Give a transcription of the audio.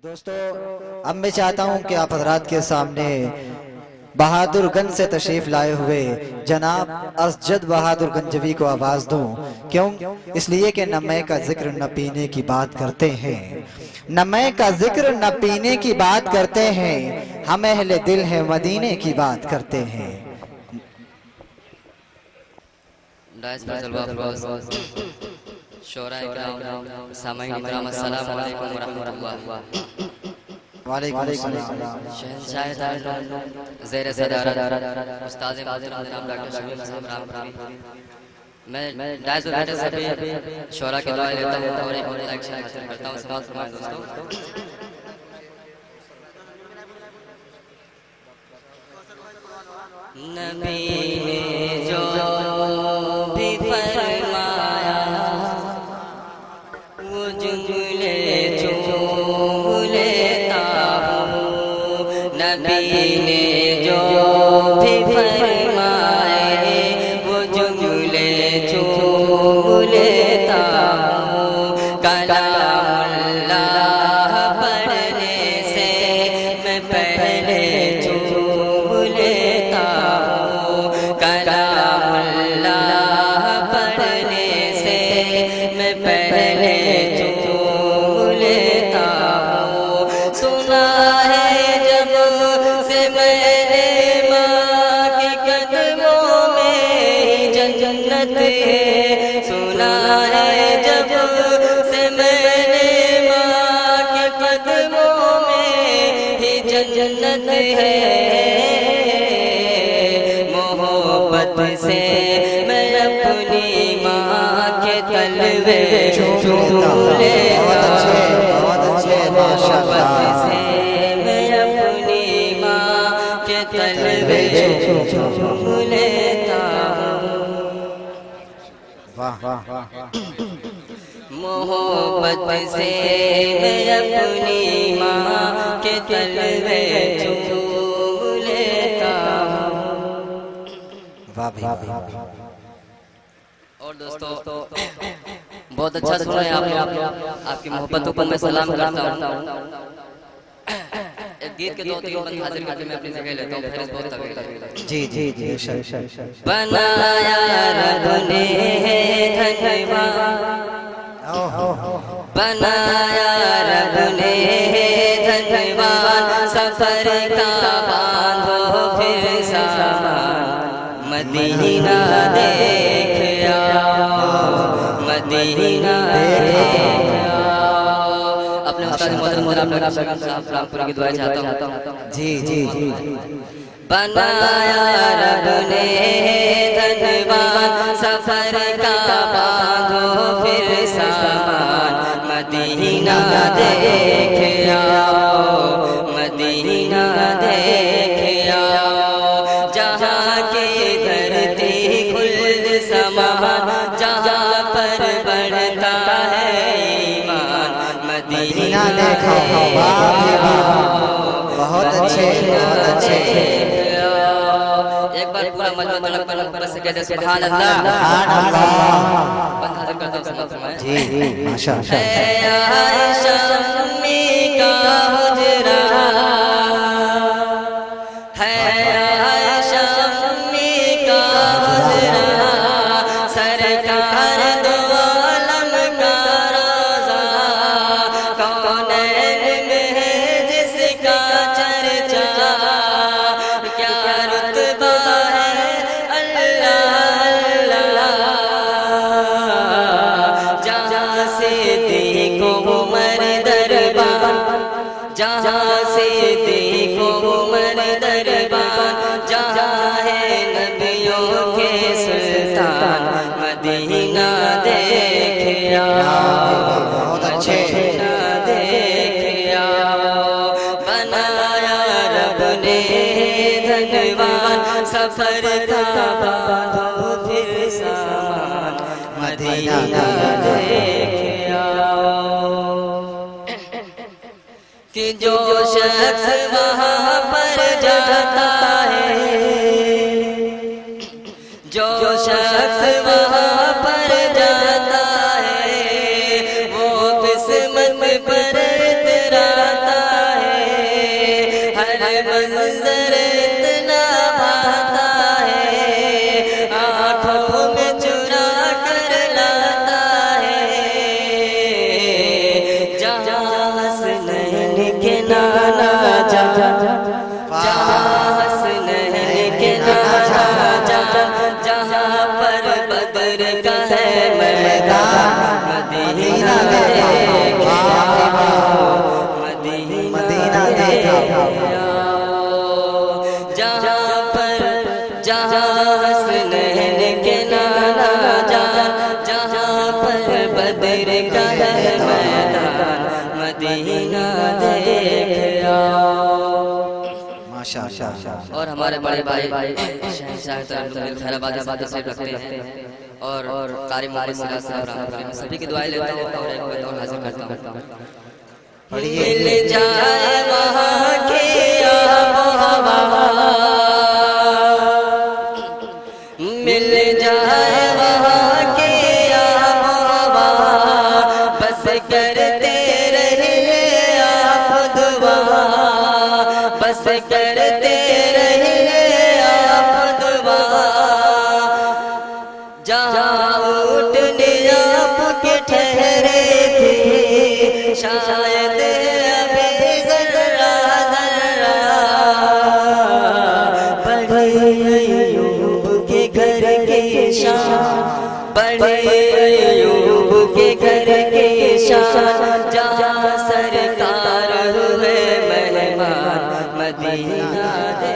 दोस्तों, अब मैं चाहता हूं कि आप हजरात के सामने बहादुरगंज से तशरीफ लाए हुए जनाब असजद बहादुर गंजवी को आवाज दूं। क्यों? इसलिए कि न मैं का जिक्र न पीने की बात करते हैं, न मैं का जिक्र न पीने की बात करते हैं, हम अहले दिल है मदीने की बात करते हैं। वालेकुम अस्सलाम। मैं डायस पे बैठे सभी शोरा के दुआ लेता हूं और एक एक्शन हासिल करता हूं। समाज फरमाएं दोस्तों। नबी ने जो भी फरमाया वो जुमले चूम लेता हूँ। नबी ने जो भी फरमाए वो जुमले चूम लेता हूँ। कलामुल्लाह पढ़ने से मैं पहले चूम लेता हूँ। कलामुल्लाह पढ़ने से मैं पहले चूम लेता हूँ। सुना है जब से मैंने माँ के कदमों में जन्नत है। सुना है जब से मैंने माँ के कदमों में ही जन्नत है। मोहब्बत से मैं अपनी माँ के तलवे चूम लेता हूँ। मोहब्बत से मैं अपनी माँ के तलवे चूम लेता हूँ। मोहब्बत से मैं अपनी माँ के तलवे चूम लेता हूँ। और दोस्तों, बहुत अच्छा सुना है आप लोग। आपकी मोहब्बतों को मैं सलाम करता हूँ। एक गीत के दो तीन बंद हाजिर करके मैं अपनी जगह लेता हूँ। फिर बहुत तवील है। जी जी जी। बनाया रब ने धन्यवाद, बनाया रब ने धन्यवाद। सफर का बांधो फिर सामान, मदीना देख आओ, मदीना देख आओ। अपने उस्ताद मोहतरम साहब रामपुर की दुआ चाहता हूँ। जी जी जी। बनाया रब ने धन्यवाद। सफर का बांधो फिर सामान, मदीना देख आओ, मदीना देख आओ। जहाँ की धरती खुल्द समान, जहाँ पर बढ़ता है ईमान, मदीना देखो। बहुत अच्छे, बहुत अच्छे। एक बार पूरा मजमा तड़प से कहते सुभान अल्लाह। बंद हाजिर करता हूं। समाज फरमाएं। जी जी माशाअल्लाह। ऐ आयशा अम्मी का हुजरा है, आयशा अम्मी का हुजरा। सरकार दो आलम का रोज़ा, कौनैन में है जिसका चर्चा। क्या रुतबा है अल्लाह अल्लाह। जहाँ से देखो उमर दरबार, जहाँ से देखो उमर दरबार। जहाँ है नबियों के सुल्तान, मदीना देख आओ, मदीना देख आओ। बनाया रब ने धन्यवाद। सफर का बांधो फिर सामान, मदीना देख आओ। कि जो शख्स वहाँ पर जाता है, जो शख्स वहाँ पर जाता है, वो किस्मत पर इतराता मंजर इतना भाता है, आँखों में चुरा कर लाता है, जहाँ हसनैन के नाना जा, जहाँ हसनैन के नाना जा, जहाँ पर बदर का है मैदान, मदीना देखा, मदीना देखा, जहाँ पर जहाँ हसनैन के नाना जा, जहाँ पर बदर का है मैदान, मदीना देखा। माशाअल्लाह। और हमारे बड़े भाई शहंशाह खैराबाद से रखते हैं और कारी मोहम्मद सिराज साहब सभी की दुआएं लेता हूं और एक बार और हाजिर करता हूं। मिल जाए वहां की आबो हवा, मिल जाए वहां की आबो हवा, बस करते रहिए आप दुआ, बस करते रहिए आप दुआ, जहाँ उठने आपके ठहरे थे, शायद अभी जरा जरा बड़े अय्यूब के घर के शान, बड़े अय्यूब के घर के शान, जहाँ सरकार हुए मेहमान, मदीना दे